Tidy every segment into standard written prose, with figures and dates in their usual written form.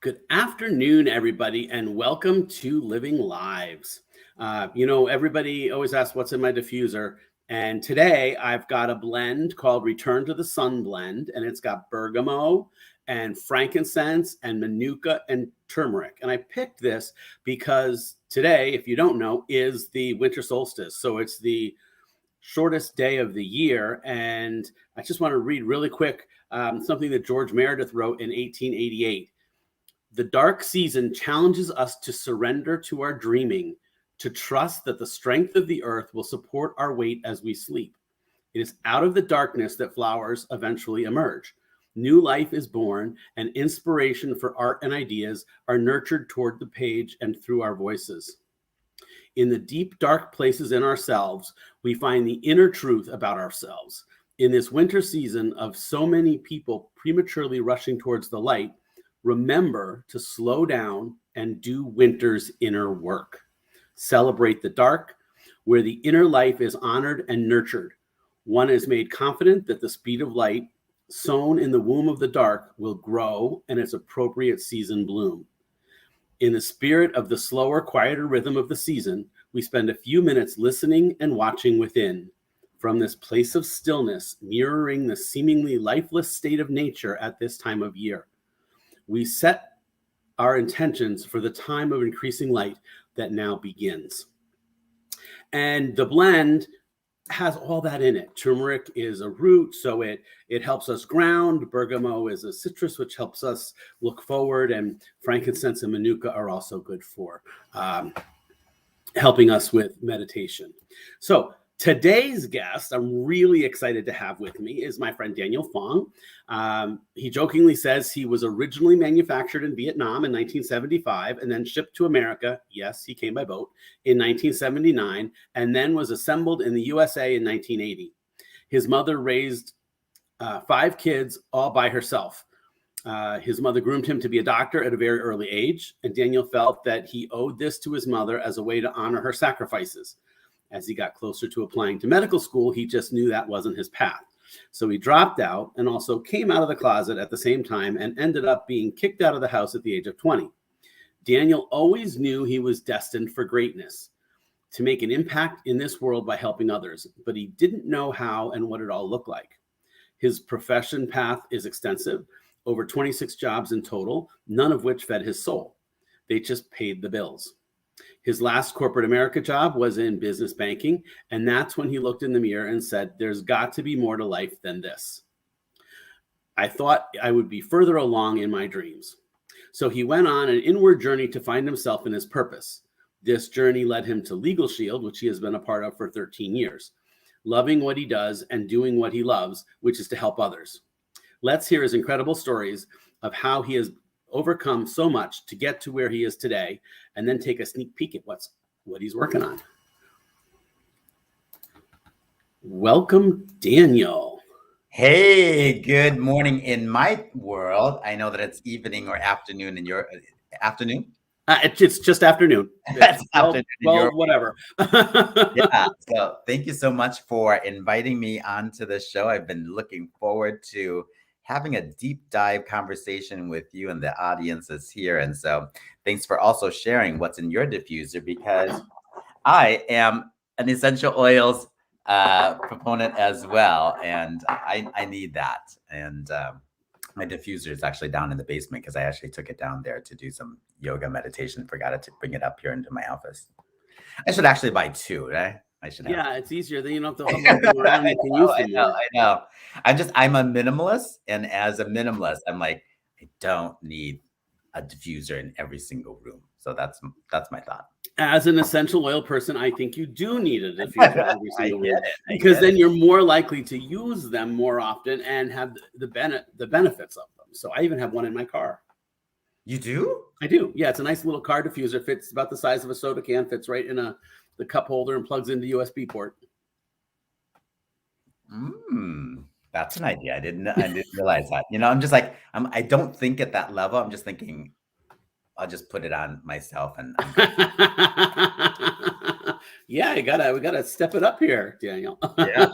Good afternoon, everybody, and welcome to Living Lives. Everybody always asks what's in my diffuser, and today I've got a blend called Return to the Sun blend, and it's got bergamot and frankincense and manuka and turmeric. And I picked this because today, if you don't know, is the winter solstice. So it's the shortest day of the year, and I just want to read really quick something that George Meredith wrote in 1888. The dark season challenges us to surrender to our dreaming, to trust that the strength of the earth will support our weight as we sleep. It is out of the darkness that flowers eventually emerge. New life is born, and inspiration for art and ideas are nurtured toward the page and through our voices. In the deep, dark places in ourselves, we find the inner truth about ourselves. In this winter season of so many people prematurely rushing towards the light, remember to slow down and do winter's inner work. Celebrate the dark, where the inner life is honored and nurtured. One is made confident that the speed of light, sown in the womb of the dark, will grow and its appropriate season bloom. In the spirit of the slower, quieter rhythm of the season, we spend a few minutes listening and watching within. From this place of stillness, mirroring the seemingly lifeless state of nature at this time of year, we set our intentions for the time of increasing light that now begins. And the blend has all that in it. Turmeric is a root, so it helps us ground. Bergamot is a citrus, which helps us look forward. And frankincense and manuka are also good for helping us with meditation. So today's guest, I'm really excited to have with me, is my friend Daniel Phuong. He jokingly says he was originally manufactured in Vietnam in 1975 and then shipped to America. Yes, he came by boat in 1979 and then was assembled in the USA in 1980. His mother raised 5 kids all by herself. His mother groomed him to be a doctor at a very early age, and Daniel felt that he owed this to his mother as a way to honor her sacrifices. As he got closer to applying to medical school, he just knew that wasn't his path. So he dropped out and also came out of the closet at the same time and ended up being kicked out of the house at the age of 20. Daniel always knew he was destined for greatness, to make an impact in this world by helping others, but he didn't know how and what it all looked like. His profession path is extensive, over 26 jobs in total, none of which fed his soul. They just paid the bills. His last corporate America job was in business banking, and that's when he looked in the mirror and said, there's got to be more to life than this. I thought I would be further along in my dreams. So he went on an inward journey to find himself and his purpose. This journey led him to Legal Shield, which he has been a part of for 13 years, loving what he does and doing what he loves, which is to help others. Let's hear his incredible stories of how he has overcome so much to get to where he is today, and then take a sneak peek at what he's working on. Welcome, Daniel. Hey, good morning in my world. I know that it's evening or afternoon in your afternoon. It's just afternoon. That's afternoon. Well, whatever. Yeah. So thank you so much for inviting me onto the show. I've been looking forward to having a deep dive conversation with you and the audiences here. And so thanks for also sharing what's in your diffuser, because I am an essential oils proponent as well. And I need that. And my diffuser is actually down in the basement because I actually took it down there to do some yoga meditation. Forgot to bring it up here into my office. I should actually buy 2, right? I should have. Yeah, it's easier. Then you don't have to hold them around. You can use them. I know. I'm a minimalist. And as a minimalist, I'm like, I don't need a diffuser in every single room. So that's my thought. As an essential oil person, I think you do need a diffuser in every single room, because then you're more likely to use them more often and have the benefits of them. So I even have one in my car. You do? I do. Yeah, it's a nice little car diffuser. Fits about the size of a soda can. Fits right in the cup holder and plugs into USB port. That's an idea. I didn't realize that. I'm just like, I don't think at that level. I'm just thinking, I'll just put it on myself and yeah, we gotta step it up here, Daniel. Yeah.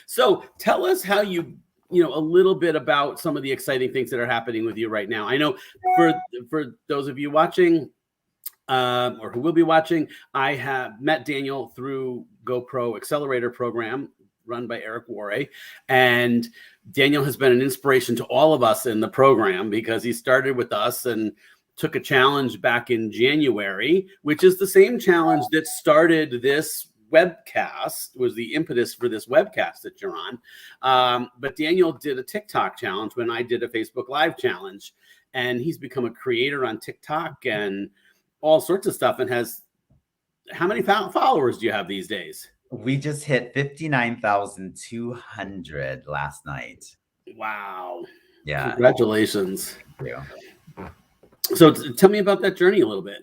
So tell us how you a little bit about some of the exciting things that are happening with you right now. I know for those of you watching, or who will be watching, I have met Daniel through Gopro Accelerator program run by Eric Worre. And Daniel has been an inspiration to all of us in the program because he started with us and took a challenge back in January, which is the same challenge that started this webcast, was the impetus for this webcast that you're on. But Daniel did a TikTok challenge when I did a Facebook Live challenge. And he's become a creator on TikTok and all sorts of stuff, and has, how many followers do you have these days? We just hit 59,200 last night. Wow. Yeah. Congratulations. Thank you. So tell me about that journey a little bit.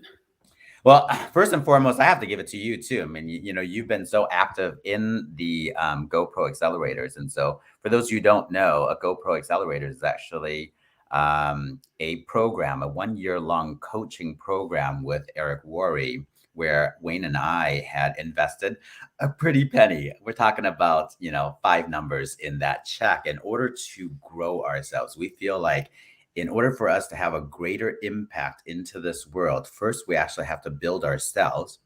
Well, first and foremost, I have to give it to you too. I mean, you've been so active in the GoPro accelerators. And so for those who don't know, a GoPro accelerator is actually a program, a 1-year-long coaching program with Eric Worre, where Wayne and I had invested a pretty penny. We're talking about, 5 numbers in that check in order to grow ourselves. We feel like in order for us to have a greater impact into this world, first, we actually have to build ourselves.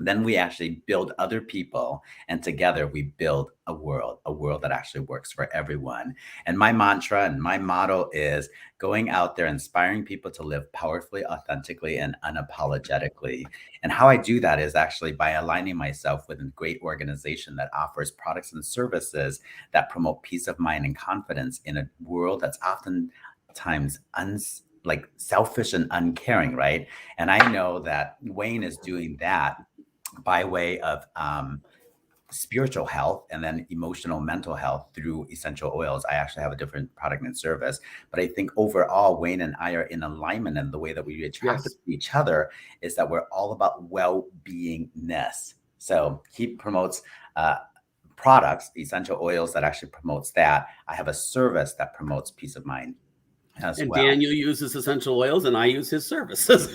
Then we actually build other people, and together we build a world that actually works for everyone. And my mantra and my motto is going out there, inspiring people to live powerfully, authentically, and unapologetically. And how I do that is actually by aligning myself with a great organization that offers products and services that promote peace of mind and confidence in a world that's oftentimes like selfish and uncaring, right? And I know that Wayne is doing that by way of spiritual health and then emotional mental health through essential oils. I actually have a different product and service, but I think overall Wayne and I are in alignment, and the way that we attract each other is that we're all about well-beingness. So he promotes products, essential oils, that actually promotes that. I have a service that promotes peace of mind as and well. Daniel uses essential oils, and I use his services.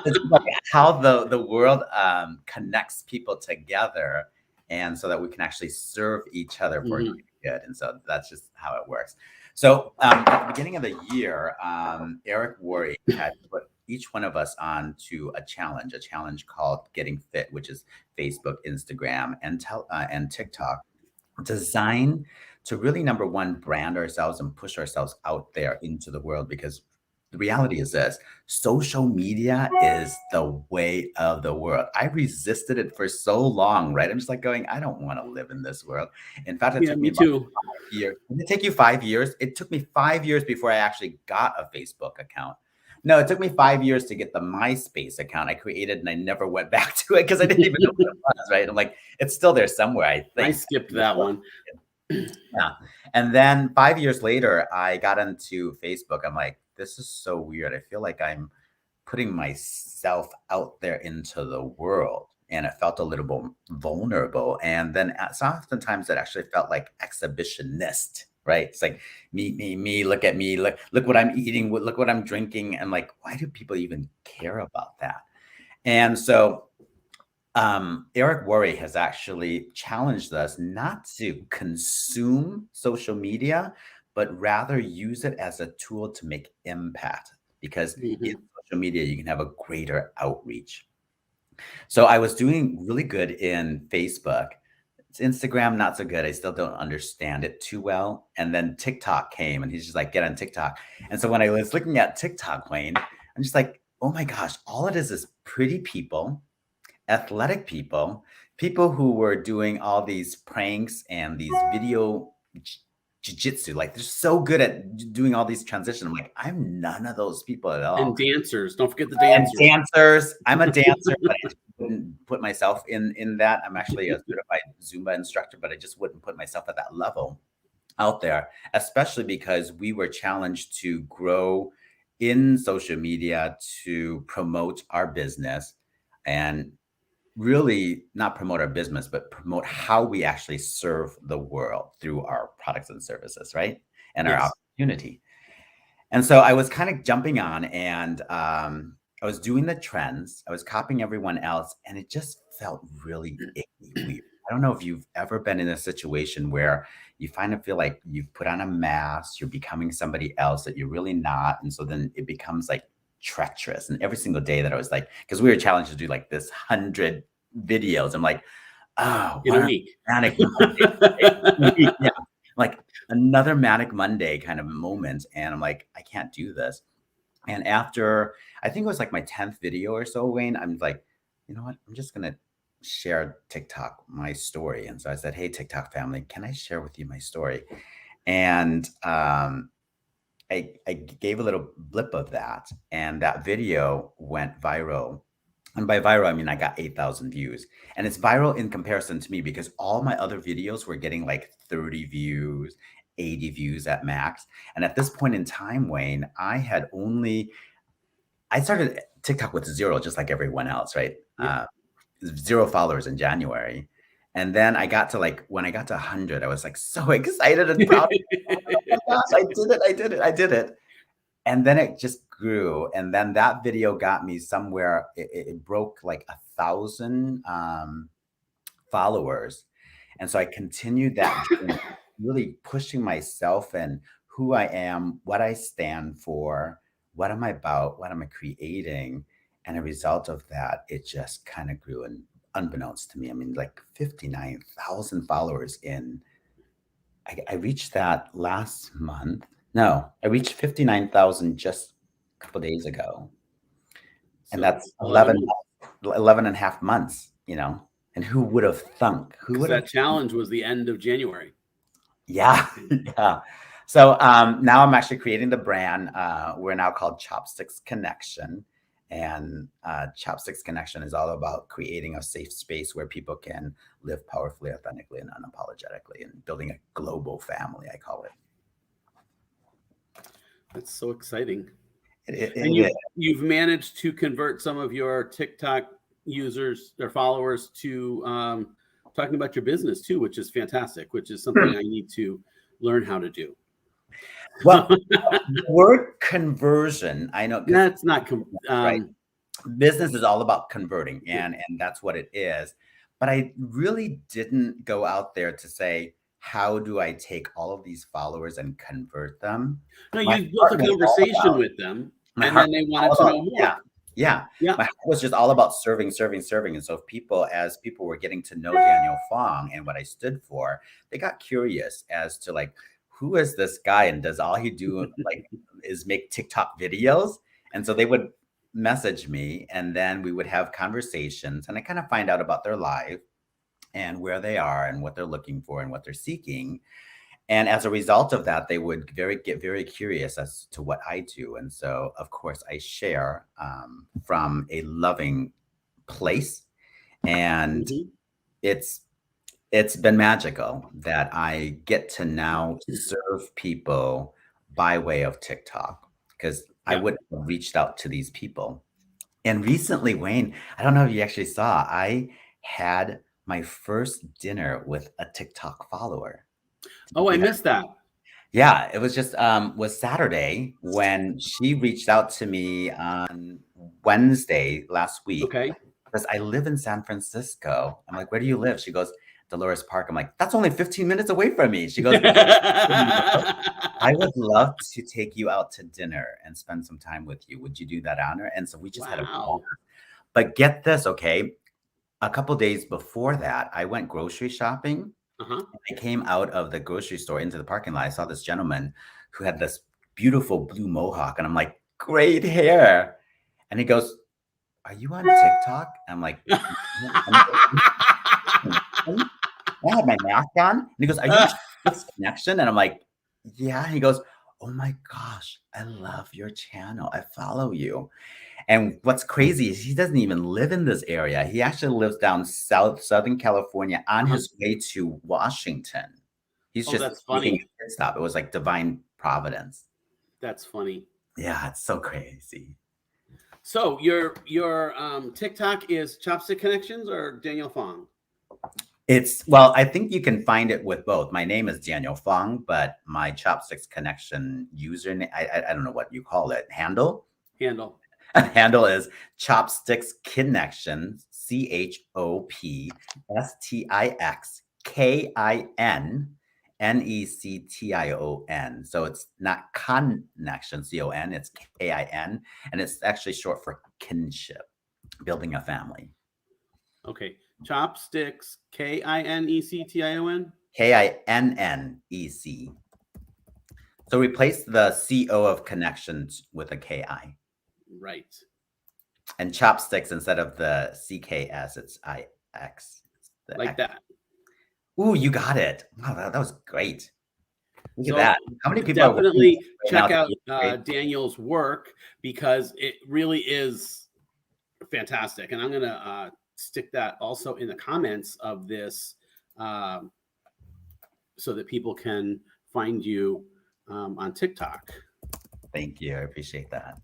It's like how the world connects people together, and so that we can actually serve each other for good. And so that's just how it works. So at the beginning of the year, Eric Worre had put each one of us onto a challenge called Getting Fit, which is Facebook, Instagram, and TikTok, designed to really, number one, brand ourselves and push ourselves out there into the world. Because the reality is this: social media is the way of the world. I resisted it for so long, right? I'm just like going, I don't want to live in this world. In fact, it took me about 5 years. Did it take you 5 years? It took me 5 years before I actually got a Facebook account. No, it took me 5 years to get the MySpace account I created, and I never went back to it because I didn't even know what it was, right? I'm like, it's still there somewhere, I think. I skipped that one. Yeah. And then 5 years later, I got into Facebook. I'm like, this is so weird. I feel like I'm putting myself out there into the world. And it felt a little bit vulnerable. And then so oftentimes it actually felt like exhibitionist, right? It's like me, look at me, look what I'm eating, look what I'm drinking. And like, why do people even care about that? And so Eric Worre has actually challenged us not to consume social media, but rather use it as a tool to make impact. Because in social media, you can have a greater outreach. So I was doing really good in Facebook. It's Instagram, not so good. I still don't understand it too well. And then TikTok came, and he's just like, get on TikTok. And so when I was looking at TikTok, Wayne, I'm just like, oh my gosh, all it is pretty people, athletic people who were doing all these pranks and these video jiu-jitsu. Like, they're so good at doing all these transitions. I'm like, I'm none of those people at all. And dancers. Don't forget the dancers. And dancers. I'm a dancer, but I wouldn't put myself in that. I'm actually a certified Zumba instructor, but I just wouldn't put myself at that level out there, especially because we were challenged to grow in social media to promote our business, and really not promote our business, but promote how we actually serve the world through our products and services, right? And our opportunity. And so I was kind of jumping on, and I was doing the trends. I was copying everyone else, and it just felt really icky, weird. I don't know if you've ever been in a situation where you kind of feel like you've put on a mask, you're becoming somebody else that you're really not. And so then it becomes like treacherous. And every single day that I was like, because we were challenged to do like this 100 videos, I'm like, oh, In a what a week. manic Monday. Yeah, like another manic Monday kind of moment. And I'm like, I can't do this. And after, I think it was like my 10th video or so, Wayne, I'm like, you know what? I'm just going to share TikTok, my story. And so I said, hey, TikTok family, can I share with you my story? And I gave a little blip of that. And that video went viral. And by viral, I mean, I got 8,000 views. And it's viral in comparison to me because all my other videos were getting like 30 views, 80 views at max. And at this point in time, Wayne, I started TikTok with 0, just like everyone else, right? Yeah. 0 followers in January. And then when I got to 100, I was like so excited and proud. Oh my gosh, I did it. And then it just grew. And then that video got me somewhere. It broke like 1,000 followers. And so I continued that journey, really pushing myself and who I am, what I stand for, what am I about, what am I creating. And a result of that, it just kind of grew. And unbeknownst to me, I mean, like 59,000 followers I reached that last month. No, I reached 59,000 just a couple of days ago. And So that's 11 11 and a half months, and who would have thunk? Who would have? that challenge was the end of January. Yeah. Yeah. So now I'm actually creating the brand. We're now called Chopsticks Connection. And Chopsticks Connection is all about creating a safe space where people can live powerfully, authentically, and unapologetically, and building a global family, I call it. That's so exciting. It And is. you've managed to convert some of your TikTok users or followers to talking about your business too, which is fantastic, which is something I need to learn how to do. Well, the word conversion, I know, That's not right. Business is all about converting, and that's what it is. But I really didn't go out there to say, how do I take all of these followers and convert them? No, My you built a heart was all conversation about- with them, my and heart then they was wanted all to about- know more. Yeah. Yeah. My heart was just all about serving. And so as people were getting to know Daniel Phuong and what I stood for, they got curious as to like, who is this guy? And does all he do like is make TikTok videos? And so they would message me, and then we would have conversations, and I kind of find out about their life and where they are and what they're looking for and what they're seeking. And as a result of that, they would get very curious as to what I do. And so, of course, I share from a loving place. And it's been magical that I get to now serve people by way of TikTok, because I wouldn't have reached out to these people. And recently, Wayne, I don't know if you actually saw, I had my first dinner with a TikTok follower. Oh, I missed that. Yeah, it was just was Saturday when she reached out to me on Wednesday last week. Okay. Because I live in San Francisco. I'm like, where do you live? She goes, Dolores Park. I'm like, that's only 15 minutes away from me. She goes, I would love to take you out to dinner and spend some time with you. Would you do that honor? And so we just had a ball. But get this, okay? A couple days before that, I went grocery shopping. I came out of the grocery store into the parking lot. I saw this gentleman who had this beautiful blue mohawk. And I'm like, great hair. And he goes, are you on TikTok? I'm like, I had my mask on. And he goes, are you on this connection? And I'm like, yeah. And he goes, oh my gosh, I love your channel. I follow you. And what's crazy is he doesn't even live in this area. He actually lives down Southern California on his way to Washington. He's just that's funny. making a pit stop. It was like divine providence. That's funny. Yeah, it's so crazy. So your TikTok is Chopstick Connections or Daniel Phuong? Well, I think you can find it with both. My name is Daniel Phuong, but my Chopsticks Connection username, I don't know what you call it, handle is Chopsticks Connection, ChopsticksKin. Nectation. So it's not connection, CON, it's KIN. And it's actually short for kinship, building a family. Okay. Chopsticks, KINECTION. KINNEC. So replace the CO of connections with a KI. Right. And chopsticks, instead of the CKS, it's IX. Like that. Ooh, you got it. Wow, that was great. Look at So that. How many people are definitely right check now? out Daniel's work, because it really is fantastic. And I'm going to stick that also in the comments of this, so that people can find you on TikTok. Thank you. I appreciate that.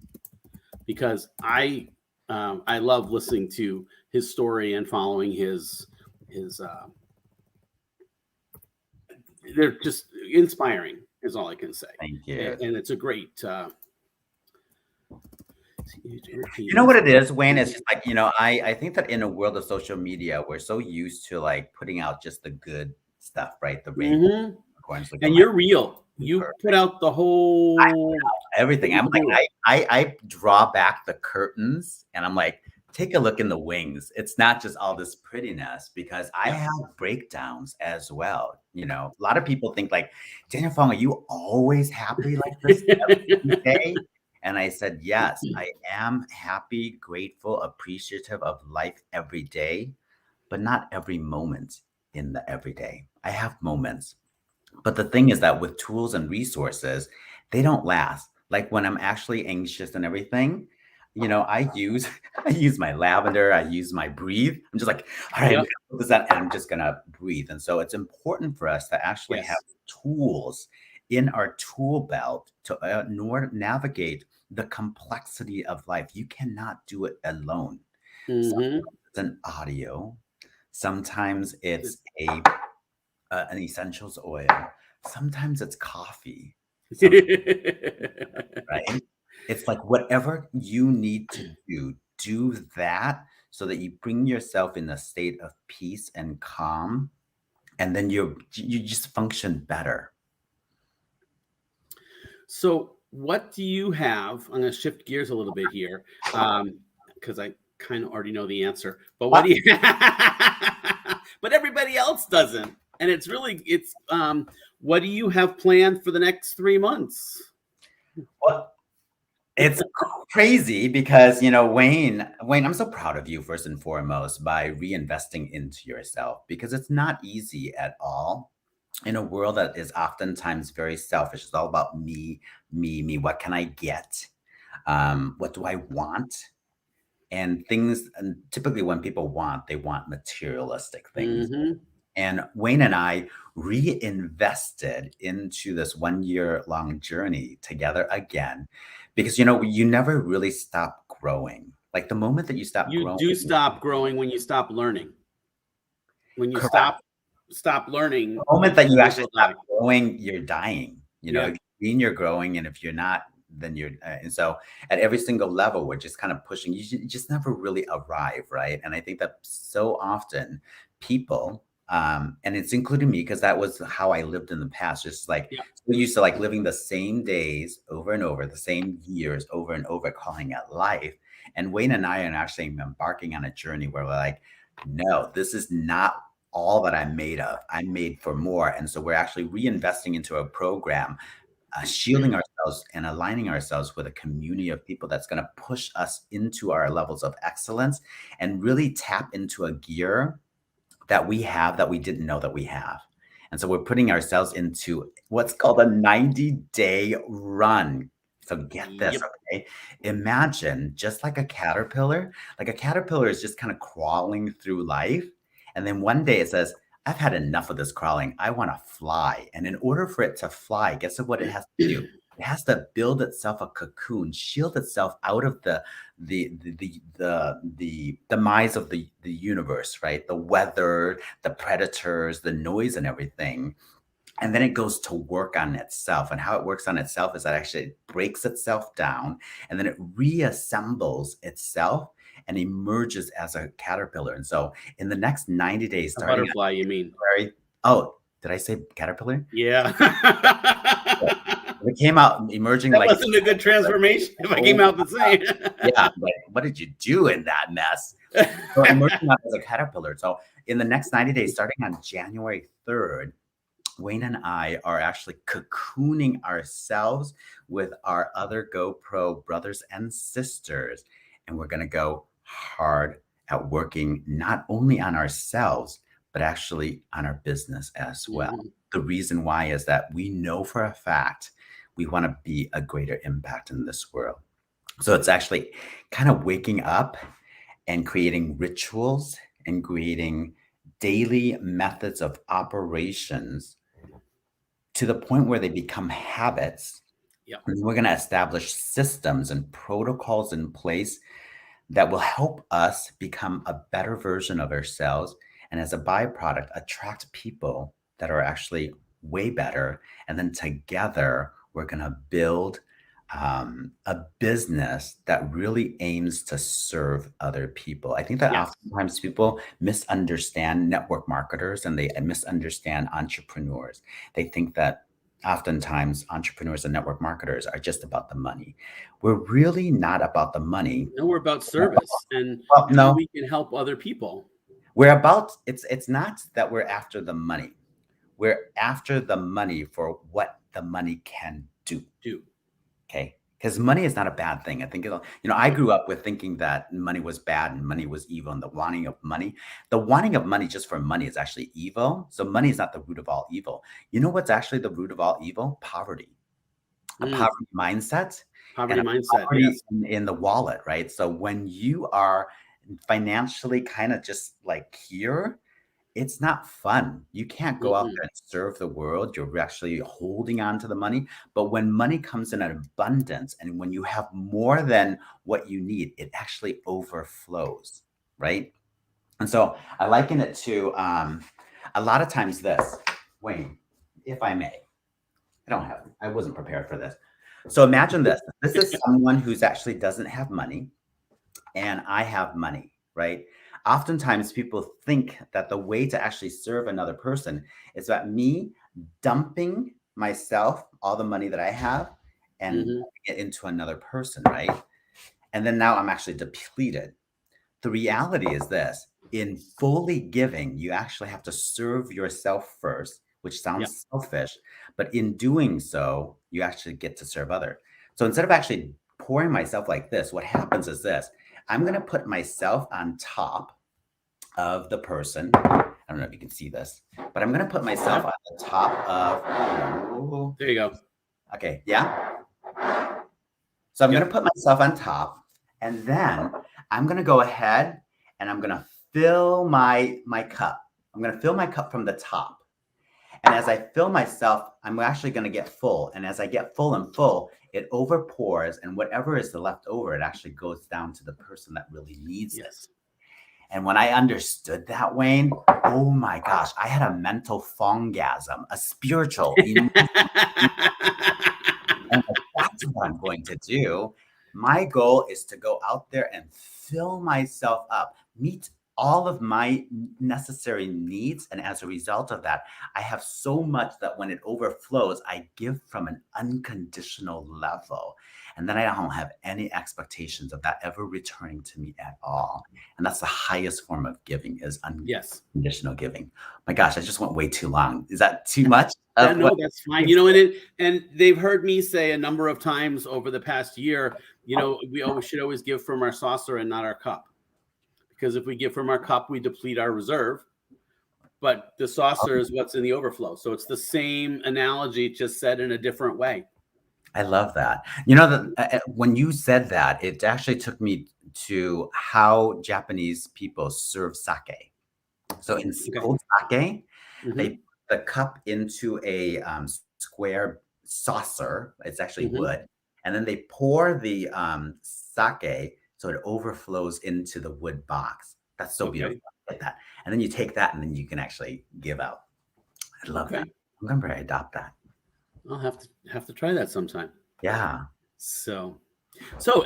Because I love listening to his story and following his they're just inspiring is all I can say. Thank you. And it's a great you know what it is, Wayne? It's just like, I think that in a world of social media, we're so used to like putting out just the good stuff, right? The rainbow, and you're real. You put out the whole everything. I'm like, I draw back the curtains and I'm like, take a look in the wings. It's not just all this prettiness, because I have breakdowns as well. A lot of people think like, Daniel Phuong, are you always happy like this every day? And I said, yes, I am happy, grateful, appreciative of life every day, but not every moment in the everyday. I have moments. But the thing is that with tools and resources, they don't last. Like when I'm actually anxious and everything, I use I use my lavender, I use my breathe. I'm just like, all right, I'm gonna put this out and I'm just gonna breathe. And so it's important for us to actually have tools in our tool belt to navigate the complexity of life. You cannot do it alone. Sometimes it's an audio, sometimes it's an essentials oil, sometimes it's coffee, right? It's like whatever you need to do that, so that you bring yourself in a state of peace and calm, and then you just function better. So what do you have? I'm going to shift gears a little bit here, because I kind of already know the answer. But what do you? But everybody else doesn't, and it's what do you have planned for the next 3 months? Well, it's crazy because, Wayne, I'm so proud of you first and foremost by reinvesting into yourself, because it's not easy at all in a world that is oftentimes very selfish. It's all about me, me, me. What can I get? What do I want? And things, and typically when people want, they want materialistic things. And Wayne and I reinvested into this 1-year-long journey together again, because, you never really stop growing. Like the moment that you stop growing. You do stop growing when you stop learning. When you stop learning. The moment that you actually stop growing, you're dying. If you're growing, and if you're not, then you're. And so at every single level, we're just kind of pushing. You just never really arrive, right? And I think that so often people, and it's including me, because that was how I lived in the past. Just like we used to like living the same days over and over, the same years over and over, calling it life. And Wayne and I are actually embarking on a journey where we're like, no, this is not all that I'm made of. I'm made for more. And so we're actually reinvesting into a program, shielding ourselves and aligning ourselves with a community of people that's going to push us into our levels of excellence and really tap into a gear that we have that we didn't know that we have. And so we're putting ourselves into what's called a 90-day run. So get this, okay? Imagine just like a caterpillar is just kind of crawling through life. And then one day it says, I've had enough of this crawling. I want to fly. And in order for it to fly, guess what it has to do? It has to build itself a cocoon, shield itself out of the demise of the universe, right? The weather, the predators, the noise, and everything. And then it goes to work on itself. And how it works on itself is that actually it breaks itself down, and then it reassembles itself and emerges as a caterpillar. And so in the next 90 days, starting a butterfly, you mean? Oh, Did I say caterpillar? Yeah. It came out emerging That like wasn't a good transformation if I came oh, out the same. yeah, like what did you do in that mess? So emerging up as a caterpillar. So in the next 90 days, starting on January 3rd, Wayne and I are actually cocooning ourselves with our other GoPro brothers and sisters. And we're going to go hard at working not only on ourselves, but actually on our business as well. Mhm. The reason why is that we know for a fact we want to be a greater impact in this world. So it's actually kind of waking up and creating rituals and creating daily methods of operations to the point where they become habits. Yep. And we're going to establish systems and protocols in place that will help us become a better version of ourselves. And as a byproduct, attract people that are actually way better. And then together, we're going to build a business that really aims to serve other people. I think that Yes. oftentimes people misunderstand network marketers and they misunderstand entrepreneurs. They think that oftentimes entrepreneurs and network marketers are just about the money. We're really not about the money. No, we're about service and Well, how no, we can help other people. we're about it's not that we're after the money. We're after the money for what the money can do. Do. Okay. Because money is not a bad thing. I think I grew up with thinking that money was bad and money was evil and the wanting of money. The wanting of money just for money is actually evil. So money is not the root of all evil. You know what's actually the root of all evil? Poverty. A poverty mindset and Poverty a mindset. poverty Yes. in the wallet, right? So when you are financially kind of just like here, it's not fun. You can't go out Mm-mm. there and serve the world. You're actually holding on to the money. But when money comes in abundance and when you have more than what you need, it actually overflows, right? And so I liken it to a lot of times this, Wayne, if I may, I wasn't prepared for this. So imagine this. This is someone who's actually doesn't have money and I have money, right? Oftentimes people think that the way to actually serve another person is that me dumping myself, all the money that I have, and Hmm. dumping it into another person, right? And then now I'm actually depleted. The reality is this: in fully giving, you actually have to serve yourself first, which Yeah. sounds selfish, but in doing so, you actually get to serve other. So instead of actually pouring myself like this, what happens is this: I'm going to put myself on top of the person. I don't know if you can see this, but I'm going to put myself Yeah. on the top of. There you go. Okay, yeah. So I'm going to Yep. put myself on top, and then I'm going to go ahead and I'm going to fill my cup. I'm going to fill my cup from the top. And as I fill myself, I'm actually going to get full. And as I get full and full, it overpours, and whatever is left over, it actually goes down to the person that really needs it. Yes. And when I understood that, Wayne, oh my gosh, I had a mental Phonggasm, a spiritual, and that's what I'm going to do. My goal is to go out there and fill myself up, meet all of my necessary needs. And as a result of that, I have so much that when it overflows, I give from an unconditional level. And then I don't have any expectations of that ever returning to me at all. And that's the highest form of giving is Yes. unconditional giving. My gosh, I just went way too long. Is that too much Yeah, of what? no, that's fine. And they've heard me say a number of times over the past year, we should always give from our saucer and not our cup. Because if we give from our cup, we deplete our reserve. But the saucer is what's in the overflow. So it's the same analogy, just said in a different way. I love that. You know that when you said that, it actually took me to how Japanese people serve sake. So in Okay. cold sake, they Hmm. put the cup into a square saucer. It's actually Hmm. wood, and then they pour the sake so it overflows into the wood box. That's so beautiful. Okay. I get that, and then you take that, and then you can actually give out. I love that. Okay. Remember, I adopt that. I'll have to try that sometime. Yeah. So,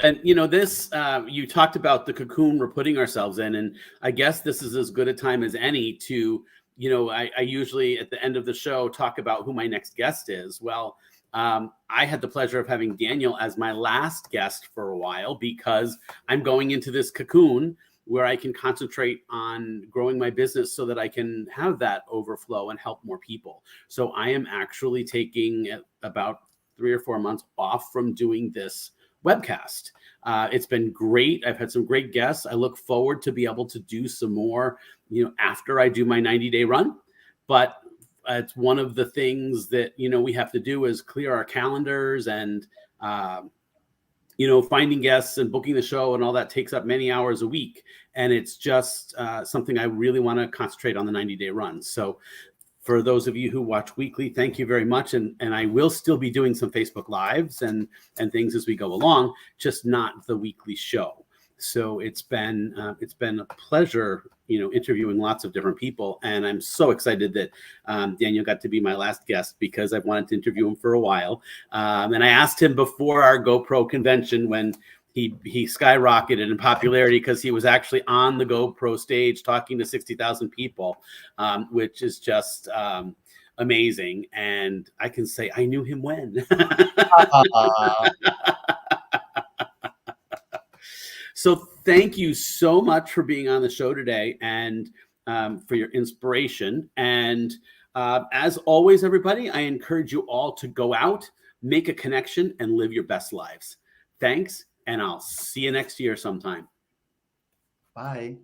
and this, you talked about the cocoon we're putting ourselves in, and I guess this is as good a time as any to I usually at the end of the show talk about who my next guest is. Well, I had the pleasure of having Daniel as my last guest for a while because I'm going into this cocoon where I can concentrate on growing my business so that I can have that overflow and help more people. So I am actually taking about 3 or 4 months off from doing this webcast. It's been great. I've had some great guests. I look forward to be able to do some more, after I do my 90-day run. But it's one of the things that, we have to do is clear our calendars and, finding guests and booking the show and all that takes up many hours a week. And it's just something I really want to concentrate on the 90-day run. So for those of you who watch weekly, thank you very much. And I will still be doing some Facebook Lives and things as we go along, just not the weekly show. So it's been a pleasure, interviewing lots of different people. And I'm so excited that Daniel got to be my last guest because I've wanted to interview him for a while. And I asked him before our GoPro convention when he skyrocketed in popularity because he was actually on the GoPro stage talking to 60,000 people, which is just amazing. And I can say I knew him when. So thank you so much for being on the show today and for your inspiration. And as always, everybody, I encourage you all to go out, make a connection, and live your best lives. Thanks. And I'll see you next year sometime. Bye.